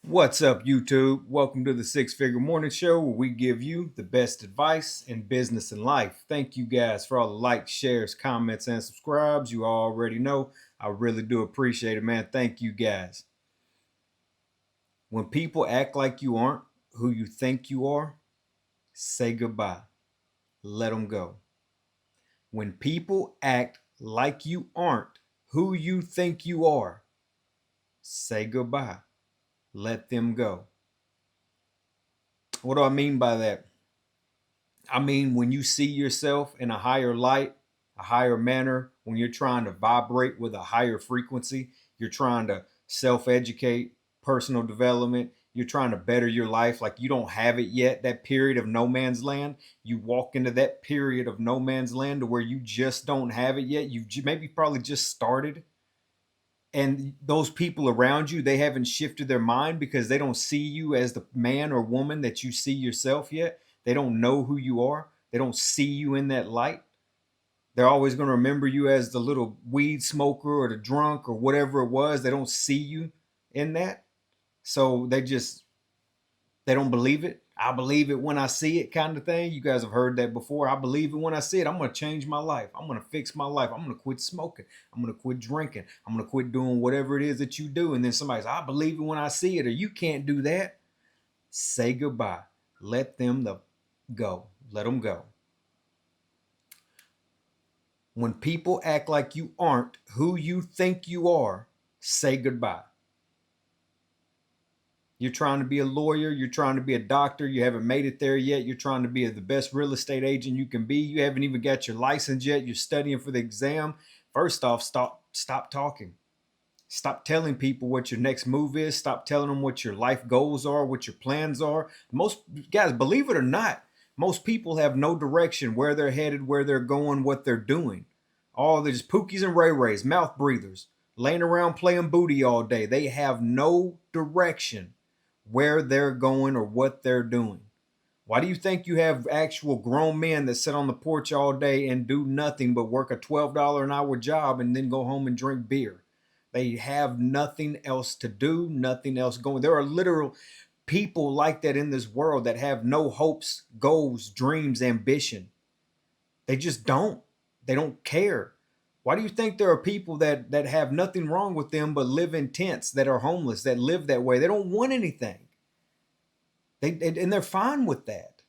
What's up, YouTube? Welcome to the Six Figure Morning Show, where we give you the best advice in business and life. Thank you guys for all the likes, shares, comments, and subscribes. You already know I really do appreciate it, man. Thank you guys. When people act like you aren't who you think you are, say goodbye. Let them go. When people act like you aren't who you think you are, say goodbye. Let them go. What do I mean by that? I mean, when you see yourself in a higher light, a higher manner, when you're trying to vibrate with a higher frequency, you're trying to self educate, personal development, you're trying to better your life like you don't have it yet, that period of no man's land. You walk into that period of no man's land to where you just don't have it yet. You've maybe probably just started. And those people around you, they haven't shifted their mind because they don't see you as the man or woman that you see yourself yet. They don't know who you are. They don't see you in that light. They're always going to remember you as the little weed smoker or the drunk or whatever it was. They don't see you in that. So they don't believe it. I believe it when I see it, kind of thing. You guys have heard that before. I believe it when I see it. I'm going to change my life. I'm going to fix my life. I'm going to quit smoking. I'm going to quit drinking. I'm going to quit doing whatever it is that you do. And then somebody says, I believe it when I see it, or you can't do that. Say goodbye. Let them go. Let them go. When people act like you aren't who you think you are, say goodbye. You're trying to be a lawyer, you're trying to be a doctor, you haven't made it there yet, you're trying to be the best real estate agent you can be, you haven't even got your license yet, you're studying for the exam. First off, stop talking. Stop telling people what your next move is. Stop telling them what your life goals are, what your plans are. Most guys, believe it or not, most people have no direction where they're headed, where they're going, what they're doing. All they're just pookies and ray rays, mouth breathers, laying around playing booty all day. They have no direction where they're going or what they're doing. Why do you think you have actual grown men that sit on the porch all day and do nothing but work a $12 an hour job and then go home and drink beer? They have nothing else to do, nothing else going. There are literal people like that in this world that have no hopes, goals, dreams, ambition. They just don't. They don't care. Why do you think there are people that have nothing wrong with them but live in tents, that are homeless, that live that way? They don't want anything. And they're fine with that.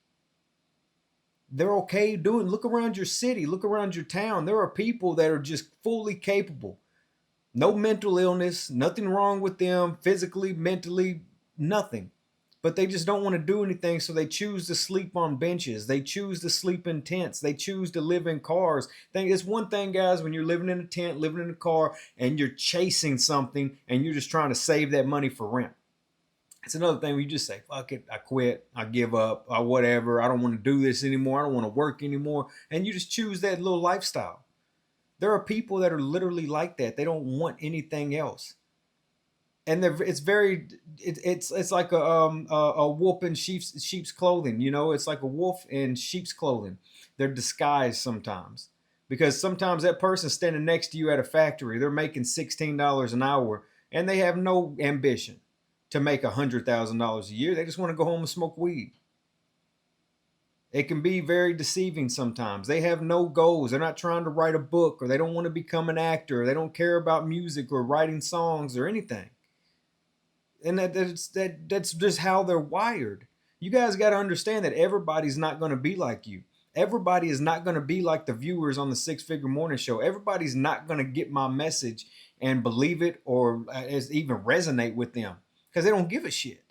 They're okay doing. Look around your city, look around your town. There are people that are just fully capable. No mental illness, nothing wrong with them physically, mentally, nothing. But they just don't want to do anything, so they choose to sleep on benches. They choose to sleep in tents. They choose to live in cars. It's one thing, guys, when you're living in a tent, living in a car, and you're chasing something and you're just trying to save that money for rent. It's another thing where you just say, fuck it, I quit, I give up, or whatever. I don't want to do this anymore. I don't want to work anymore. And you just choose that little lifestyle. There are people that are literally like that. They don't want anything else. And it's very, it's like a wolf in sheep's clothing. You know, it's like a wolf in sheep's clothing. They're disguised sometimes, because sometimes that person standing next to you at a factory, they're making $16 an hour, and they have no ambition to make $100,000 a year. They just want to go home and smoke weed. It can be very deceiving sometimes. They have no goals. They're not trying to write a book, or they don't want to become an actor. Or they don't care about music or writing songs or anything. And that's just how they're wired. You guys got to understand that everybody's not going to be like you. Everybody is not going to be like the viewers on the Six Figure Morning Show. Everybody's not going to get my message and believe it, or even resonate with them, because they don't give a shit.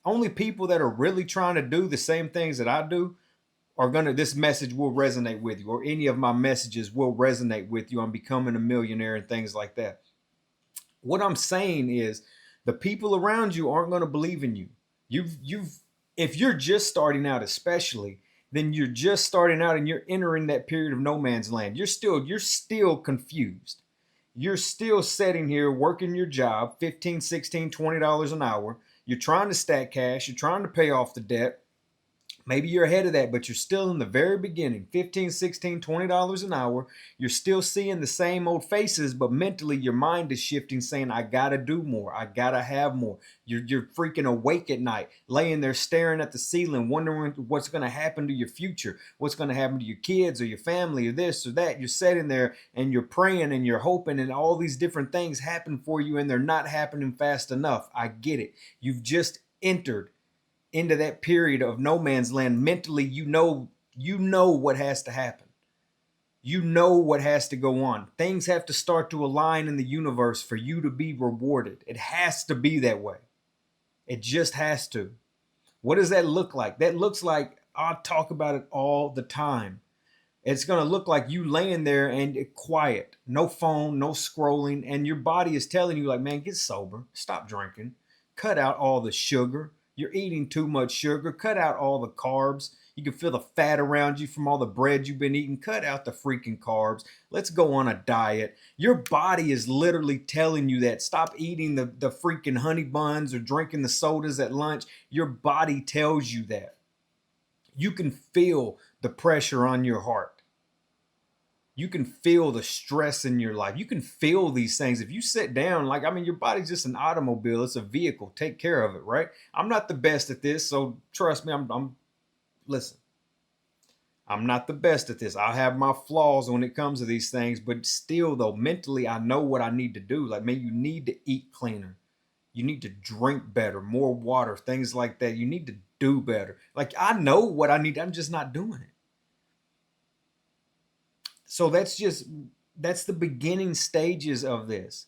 Only people that are really trying to do the same things that I do are gonna, this message will resonate with you, or any of my messages will resonate with you on becoming a millionaire and things like that. What I'm saying is, the people around you aren't going to believe in you. You've If you're just starting out, especially, then you're just starting out and you're entering that period of no man's land. You're still confused. You're still sitting here working your job, 15, 16, $20 an hour. You're trying to stack cash, you're trying to pay off the debt, Maybe you're ahead of that, but you're still in the very beginning, 15, 16, $20 an hour. You're still seeing the same old faces, but mentally your mind is shifting, saying, I gotta do more. I gotta have more. You're freaking awake at night, laying there staring at the ceiling, wondering what's gonna happen to your future, what's gonna happen to your kids or your family or this or that. You're sitting there and you're praying and you're hoping, and all these different things happen for you, and they're not happening fast enough. I get it. You've just entered into that period of no man's land mentally. You know what has to happen. You know what has to go on. Things have to start to align in the universe for you to be rewarded. It has to be that way. It just has to. What does that look like? That looks like, I talk about it all the time. It's going to look like you laying there and quiet, no phone, no scrolling, and your body is telling you, like, man, get sober, stop drinking, cut out all the sugar. You're eating too much sugar. Cut out all the carbs. You can feel the fat around you from all the bread you've been eating. Cut out the freaking carbs. Let's go on a diet. Your body is literally telling you that. Stop eating the freaking honey buns or drinking the sodas at lunch. Your body tells you that. You can feel the pressure on your heart. You can feel the stress in your life. You can feel these things. If you sit down, like, I mean, your body's just an automobile. It's a vehicle. Take care of it, right? I'm not the best at this, so trust me, listen, I'm not the best at this. I have my flaws when it comes to these things, but still, though, mentally, I know what I need to do. Like, man, you need to eat cleaner. You need to drink better, more water, things like that. You need to do better. Like, I know what I need. I'm just not doing it. So that's the beginning stages of this.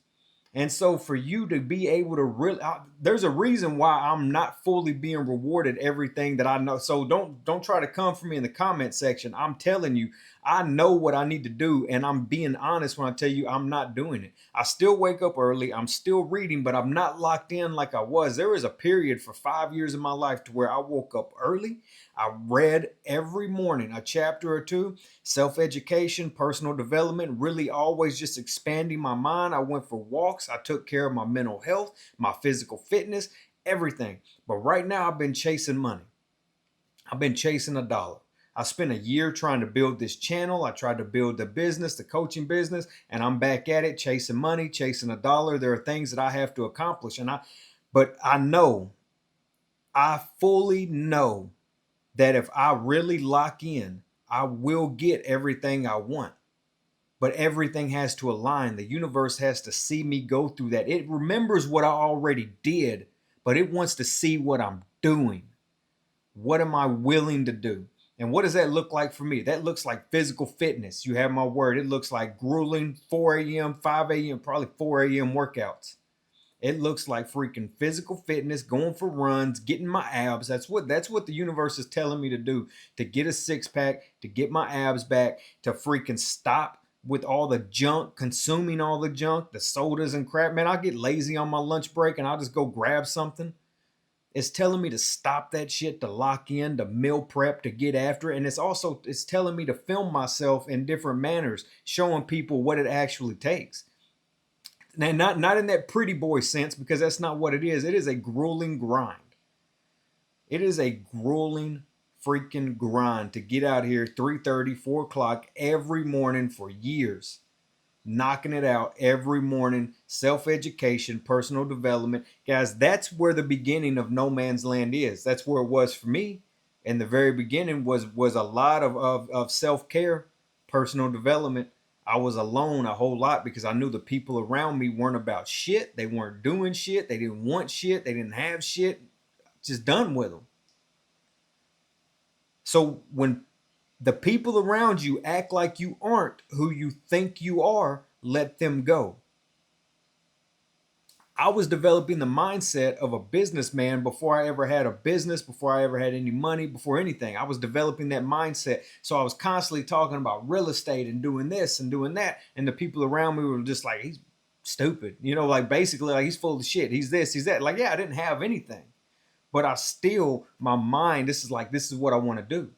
And so for you to be able to really, there's a reason why I'm not fully being rewarded everything that I know. So don't try to come for me in the comment section. I'm telling you, I know what I need to do, and I'm being honest when I tell you I'm not doing it. I still wake up early. I'm still reading, but I'm not locked in like I was. There was a period for 5 years of my life to where I woke up early. I read every morning a chapter or two, self-education, personal development, really always just expanding my mind. I went for walks. I took care of my mental health, my physical fitness, everything. But right now I've been chasing money. I've been chasing a dollar. I spent a year trying to build this channel. I tried to build the business, the coaching business, and I'm back at it, chasing money, chasing a dollar. There are things that I have to accomplish. But I fully know that if I really lock in, I will get everything I want. But everything has to align. The universe has to see me go through that. It remembers what I already did, but it wants to see what I'm doing. What am I willing to do? And what does that look like for me? That looks like physical fitness. You have my word. It looks like grueling 4 a.m., 5 a.m., probably 4 a.m. workouts. It looks like freaking physical fitness, going for runs, getting my abs. That's what the universe is telling me to do, to get a six pack, to get my abs back, to freaking stop with all the junk, consuming all the junk, the sodas and crap. Man, I get lazy on my lunch break and I'll just go grab something. It's telling me to stop that shit, to lock in, to meal prep, to get after it. And it's telling me to film myself in different manners, showing people what it actually takes. Now, not in that pretty boy sense, because that's not what it is. It is a grueling grind. It is a grueling freaking grind to get out here 3:30, 4 o'clock every morning for years. Knocking it out every morning. Self-education, personal development. Guys, that's where the beginning of no man's land is. That's where it was for me. In the very beginning was a lot of self-care, personal development. I was alone a whole lot because I knew the people around me weren't about shit. They weren't doing shit. They didn't want shit. They didn't have shit. Just done with them. So when the people around you act like you aren't who you think you are, let them go. I was developing the mindset of a businessman before I ever had a business, before I ever had any money, before anything. I was developing that mindset. So I was constantly talking about real estate and doing this and doing that. And the people around me were just like, he's stupid. Like basically like he's full of shit. He's this, he's that. Like, yeah, I didn't have anything. But my mind, this is what I want to do.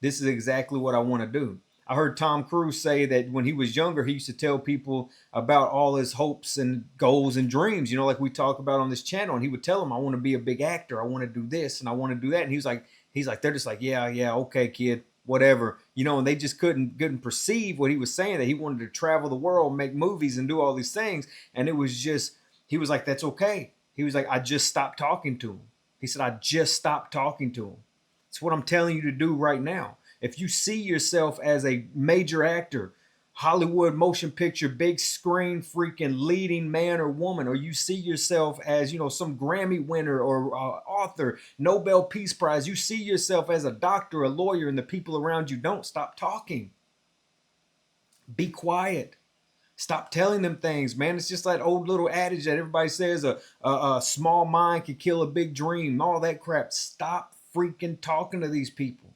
This is exactly what I want to do. I heard Tom Cruise say that when he was younger, he used to tell people about all his hopes and goals and dreams, like we talk about on this channel. And he would tell them, I want to be a big actor. I want to do this and I want to do that. And he was like, He's like, they're just like, yeah, yeah, okay, kid, whatever, you know, and they just couldn't perceive what he was saying, that he wanted to travel the world, make movies, and do all these things. And it was just, he was like, that's okay. He was like, I just stopped talking to him. He said, I just stopped talking to him. It's what I'm telling you to do right now. If you see yourself as a major actor, Hollywood motion picture, big screen, freaking leading man or woman, or you see yourself as, you know, some Grammy winner or author, Nobel Peace Prize, you see yourself as a doctor, a lawyer, and the people around you don't, stop talking. Be quiet. Stop telling them things, man. It's just that old little adage that everybody says, a small mind can kill a big dream, all that crap. Stop freaking talking to these people.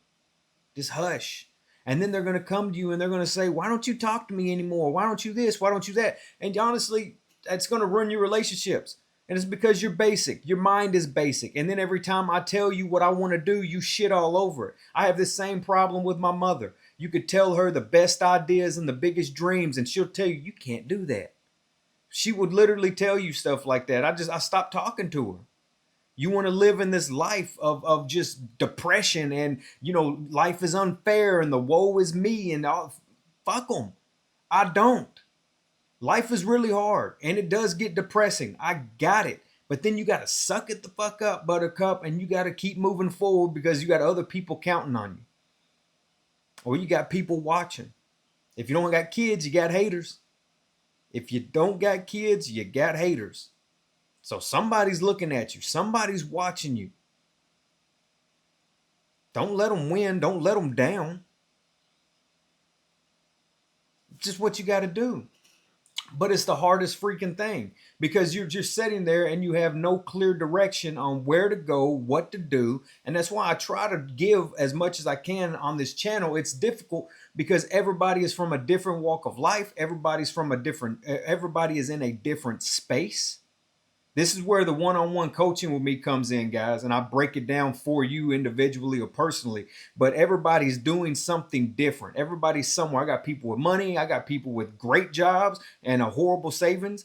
Just hush. And then they're going to come to you and they're going to say, why don't you talk to me anymore? Why don't you this? Why don't you that? And honestly, that's going to ruin your relationships. And it's because you're basic. Your mind is basic. And then every time I tell you what I want to do, you shit all over it. I have this same problem with my mother. You could tell her the best ideas and the biggest dreams, and she'll tell you, you can't do that. She would literally tell you stuff like that. I stopped talking to her. You want to live in this life of just depression and, you know, life is unfair and the woe is me and all. Fuck them. I don't. Life is really hard and it does get depressing. I got it. But then you got to suck it the fuck up, buttercup, and you got to keep moving forward because you got other people counting on you. Or you got people watching. If you don't got kids, you got haters. If you don't got kids, you got haters. So somebody's looking at you. Somebody's watching you. Don't let them win. Don't let them down. Just what you got to do. But it's the hardest freaking thing because you're just sitting there and you have no clear direction on where to go, what to do. And that's why I try to give as much as I can on this channel. It's difficult because everybody is from a different walk of life. Everybody is in a different space. This is where the one-on-one coaching with me comes in, guys, and I break it down for you individually or personally. But everybody's doing something different. Everybody's somewhere. I got people with money. I got people with great jobs and a horrible savings,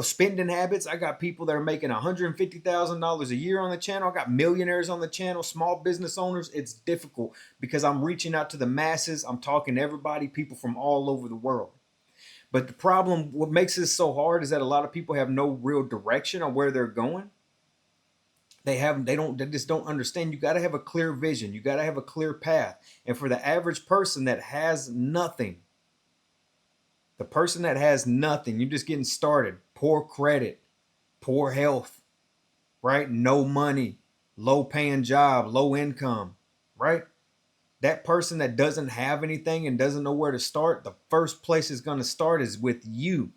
spending habits. I got people that are making $150,000 a year on the channel. I got millionaires on the channel, small business owners. It's difficult because I'm reaching out to the masses. I'm talking to everybody, people from all over the world. But the problem, what makes this so hard is that a lot of people have no real direction on where they're going. They just don't understand. You got to have a clear vision. You got to have a clear path. And for the average person that has nothing, you're just getting started, poor credit, poor health, right? No money, low paying job, low income, right? That person that doesn't have anything and doesn't know where to start, the first place it's going to start is with you.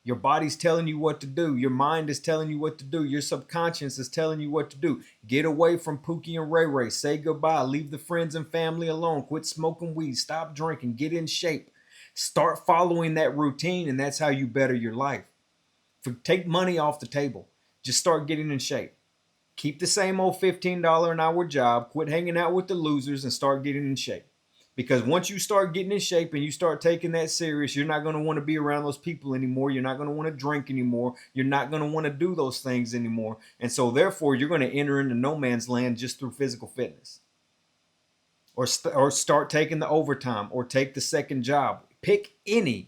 Your body's telling you what to do. Your mind is telling you what to do. Your subconscious is telling you what to do. Get away from Pookie and Ray Ray. Say goodbye. Leave the friends and family alone. Quit smoking weed. Stop drinking. Get in shape. Start following that routine, and that's how you better your life. Take money off the table. Just start getting in shape. Keep the same old $15 an hour job, quit hanging out with the losers, and start getting in shape. Because once you start getting in shape and you start taking that serious, you're not going to want to be around those people anymore. You're not going to want to drink anymore. You're not going to want to do those things anymore. And so therefore, you're going to enter into no man's land just through physical fitness. Or start taking the overtime or take the second job. Pick any.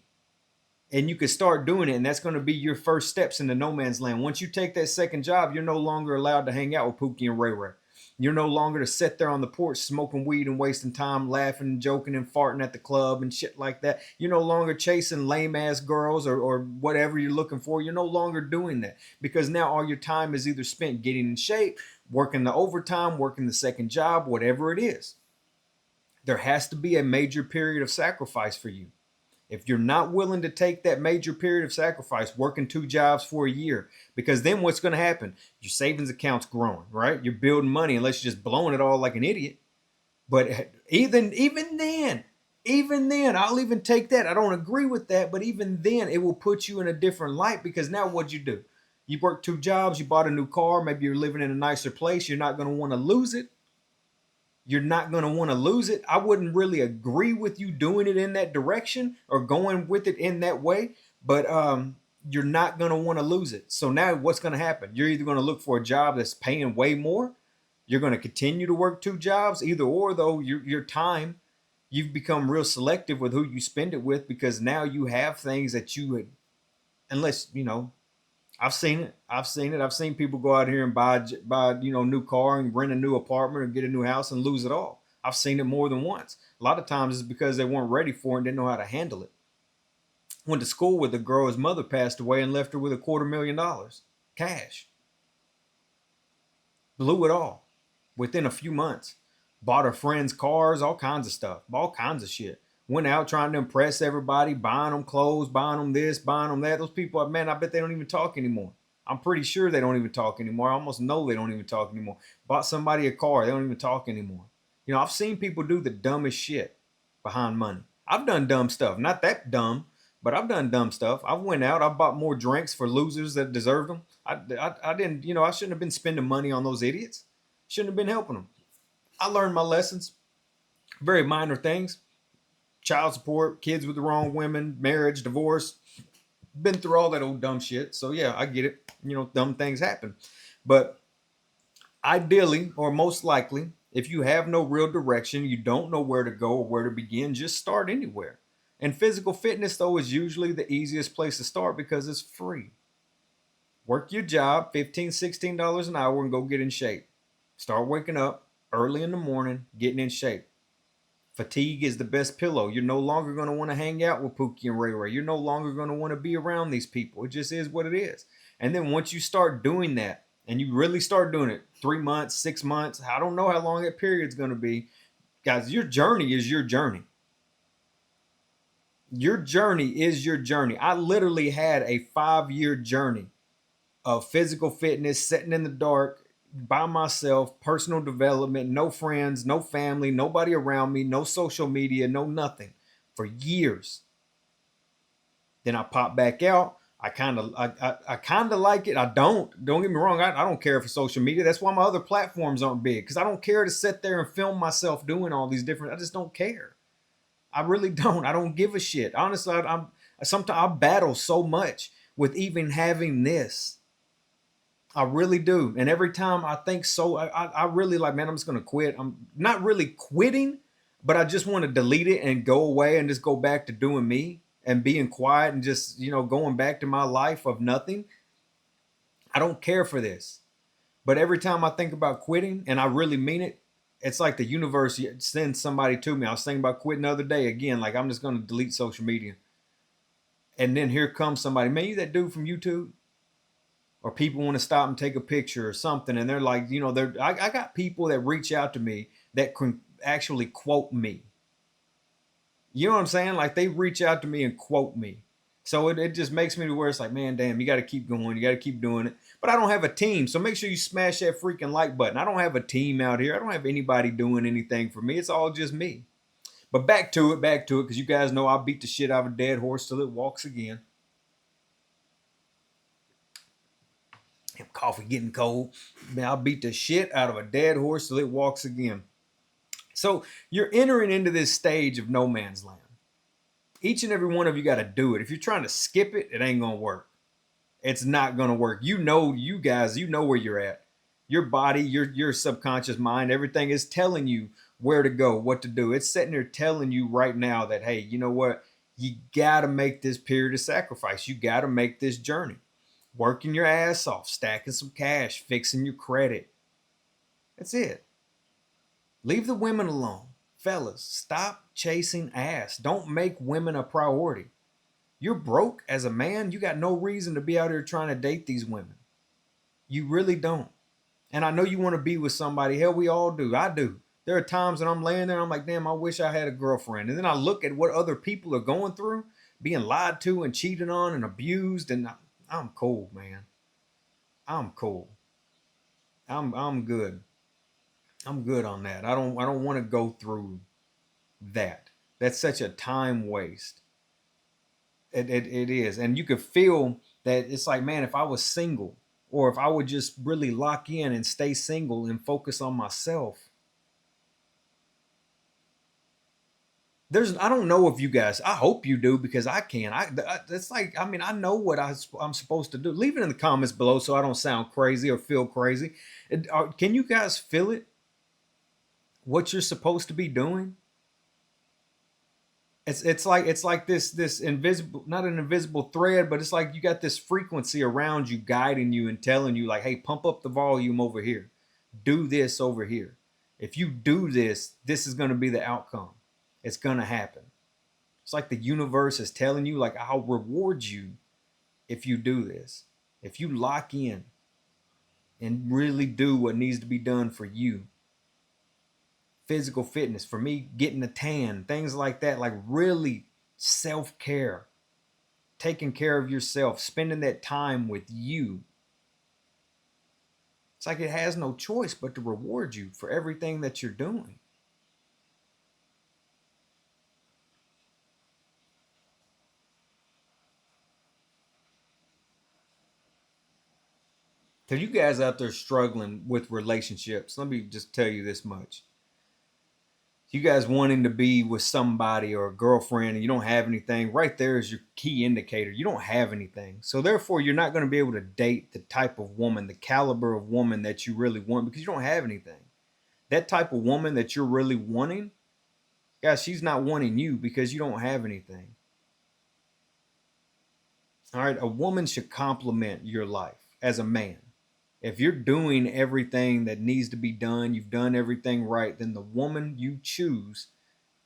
And you can start doing it, and that's going to be your first steps into no man's land. Once you take that second job, you're no longer allowed to hang out with Pookie and Ray Ray. You're no longer to sit there on the porch smoking weed and wasting time laughing and joking and farting at the club and shit like that. You're no longer chasing lame-ass girls or whatever you're looking for. You're no longer doing that because now all your time is either spent getting in shape, working the overtime, working the second job, whatever it is. There has to be a major period of sacrifice for you. If you're not willing to take that major period of sacrifice, working 2 jobs for a year, because then what's going to happen? Your savings account's growing, right? You're building money unless you're just blowing it all like an idiot. But even then, I'll even take that. I don't agree with that, but even then it will put you in a different light because now what'd you do? You worked 2 jobs, you bought a new car, maybe you're living in a nicer place. You're not going to want to lose it. You're not going to want to lose it. I wouldn't really agree with you doing it in that direction or going with it in that way, but you're not going to want to lose it. So now what's going to happen? You're either going to look for a job that's paying way more, You're going to continue to work 2 jobs, either or, though. Your time, you've become real selective with who you spend it with, because now you have things that you would, unless, I've seen it. I've seen it. I've seen people go out here and buy new car and rent a new apartment or get a new house and lose it all. I've seen it more than once. A lot of times it's because they weren't ready for it and didn't know how to handle it. Went to school with a girl, his mother passed away and left her with $250,000 cash. Blew it all within a few months. Bought her friends cars, all kinds of stuff, all kinds of shit. Went out trying to impress everybody, buying them clothes, buying them this, buying them that. Those people, man, I bet they don't even talk anymore. I'm pretty sure they don't even talk anymore. I almost know they don't even talk anymore. Bought somebody a car, they don't even talk anymore. I've seen people do the dumbest shit behind money. I've done dumb stuff, not that dumb, but I've done dumb stuff. I went out, I bought more drinks for losers that deserved them. I didn't, I shouldn't have been spending money on those idiots. Shouldn't have been helping them. I learned my lessons. Very minor things. Child support, kids with the wrong women, marriage, divorce. Been through all that old dumb shit. So yeah, I get it. Dumb things happen. But ideally, or most likely, if you have no real direction, you don't know where to go or where to begin, just start anywhere. And physical fitness, though, is usually the easiest place to start because it's free. Work your job, $15, $16 an hour, and go get in shape. Start waking up early in the morning, getting in shape. Fatigue is the best pillow. You're no longer going to want to hang out with Pookie and Ray Ray. You're no longer going to want to be around these people. It just is what it is. And then once you start doing that, and you really start doing it, 3 months, 6 months, I don't know how long that period's going to be. Guys, your journey is your journey. Your journey is your journey. I literally had a 5-year journey of physical fitness, sitting in the dark, by myself, personal development, no friends, no family, nobody around me, no social media, no nothing, for years. Then I pop back out. I kind of like it. Don't get me wrong. I don't care for social media. That's why my other platforms aren't big, because I don't care to sit there and film myself doing all these different. I just don't care. I really don't. I don't give a shit. Honestly, sometimes I battle so much with even having this. I really do. And every time I think so, I really like, man, I'm just going to quit. I'm not really quitting, but I just want to delete it and go away and just go back to doing me and being quiet and just, going back to my life of nothing. I don't care for this. But every time I think about quitting, and I really mean it, it's like the universe sends somebody to me. I was thinking about quitting the other day again. Like, I'm just going to delete social media. And then here comes somebody, man, you that dude from YouTube? Or people want to stop and take a picture or something. And they're like, I got people that reach out to me that can actually quote me. You know what I'm saying? Like, they reach out to me and quote me. So it just makes me to where it's like, man, damn, you got to keep going. You got to keep doing it. But I don't have a team. So make sure you smash that freaking like button. I don't have a team out here. I don't have anybody doing anything for me. It's all just me. But back to it, because you guys know I beat the shit out of a dead horse till it walks again. Coffee getting cold. Man, I'll beat the shit out of a dead horse till it walks again. So you're entering into this stage of no man's land. Each and every one of you got to do it. If you're trying to skip it, it ain't going to work. It's not going to work. You guys, where you're at. Your body, your subconscious mind, everything is telling you where to go, what to do. It's sitting there telling you right now that, hey, you know what? You got to make this period of sacrifice. You got to make this journey. Working your ass off, stacking some cash, fixing your credit. That's it. Leave the women alone. Fellas, stop chasing ass. Don't make women a priority. You're broke as a man. You got no reason to be out here trying to date these women. You really don't. And I know you want to be with somebody. Hell, we all do. I do. There are times when I'm laying there, I'm like, damn, I wish I had a girlfriend. And then I look at what other people are going through, being lied to and cheated on and abused, and I'm cool, man. I'm cool. I'm good. I'm good on that. I don't want to go through that. That's such a time waste. It is. And you could feel that it's like, man, if I was single, or if I would just really lock in and stay single and focus on myself, I don't know if you guys, I hope you do because I can. It's like, I mean, I know what I'm supposed to do. Leave it in the comments below so I don't sound crazy or feel crazy. Can you guys feel it? What you're supposed to be doing? It's like this invisible, not an invisible thread, but it's like you got this frequency around you guiding you and telling you like, hey, pump up the volume over here. Do this over here. If you do this, this is going to be the outcome. It's going to happen. It's like the universe is telling you like, I'll reward you if you do this. If you lock in and really do what needs to be done for you. Physical fitness, for me, getting a tan, things like that, like really self-care, taking care of yourself, spending that time with you. It's like it has no choice but to reward you for everything that you're doing. So you guys out there struggling with relationships, let me just tell you this much. You guys wanting to be with somebody or a girlfriend and you don't have anything, right there is your key indicator. You don't have anything. So therefore, you're not going to be able to date the type of woman, the caliber of woman that you really want because you don't have anything. That type of woman that you're really wanting, guys, she's not wanting you because you don't have anything. All right, a woman should complement your life as a man. If you're doing everything that needs to be done, you've done everything right, then the woman you choose,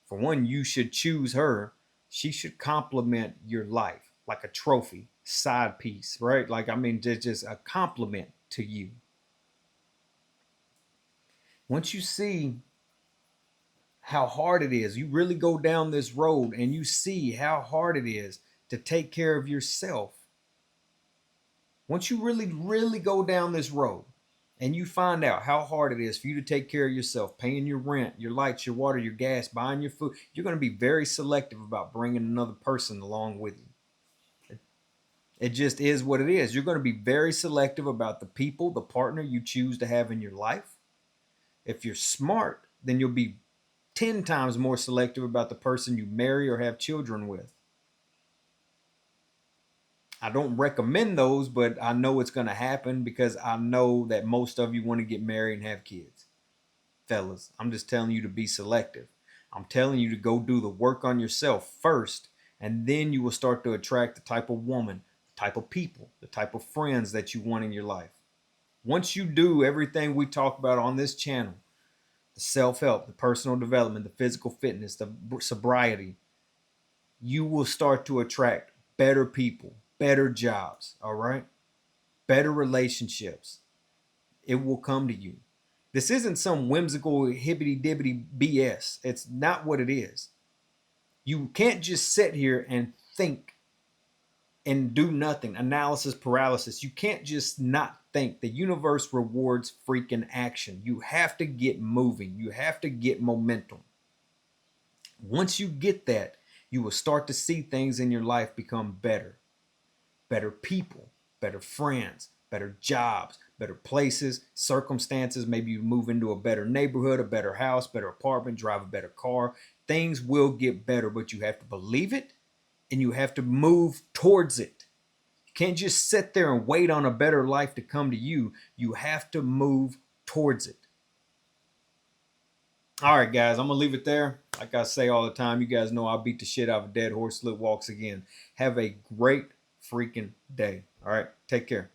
for one, you should choose her. She should complement your life like a trophy, side piece, right? Like, I mean, just a compliment to you. Once you see how hard it is, you really go down this road and you see how hard it is to take care of yourself. Once you really go down this road and you find out how hard it is for you to take care of yourself, paying your rent, your lights, your water, your gas, buying your food, you're going to be very selective about bringing another person along with you. It just is what it is. You're going to be very selective about the people, the partner you choose to have in your life. If you're smart, then you'll be 10 times more selective about the person you marry or have children with. I don't recommend those, but I know it's going to happen because I know that most of you want to get married and have kids. Fellas, I'm just telling you to be selective. I'm telling you to go do the work on yourself first, and then you will start to attract the type of woman, the type of people, the type of friends that you want in your life. Once you do everything we talk about on this channel, the self-help, the personal development, the physical fitness, the sobriety, you will start to attract better people, better jobs, all right? Better relationships. It will come to you. This isn't some whimsical hibbity-dibbity BS. It's not what it is. You can't just sit here and think and do nothing. Analysis paralysis. You can't just not think. The universe rewards freaking action. You have to get moving. You have to get momentum. Once you get that, you will start to see things in your life become better. Better people, better friends, better jobs, better places, circumstances. Maybe you move into a better neighborhood, a better house, better apartment, drive a better car. Things will get better, but you have to believe it and you have to move towards it. You can't just sit there and wait on a better life to come to you. You have to move towards it. All right, guys, I'm going to leave it there. Like I say all the time, you guys know I'll beat the shit out of a dead horse till it walks again. Have a great freaking day. All right, take care.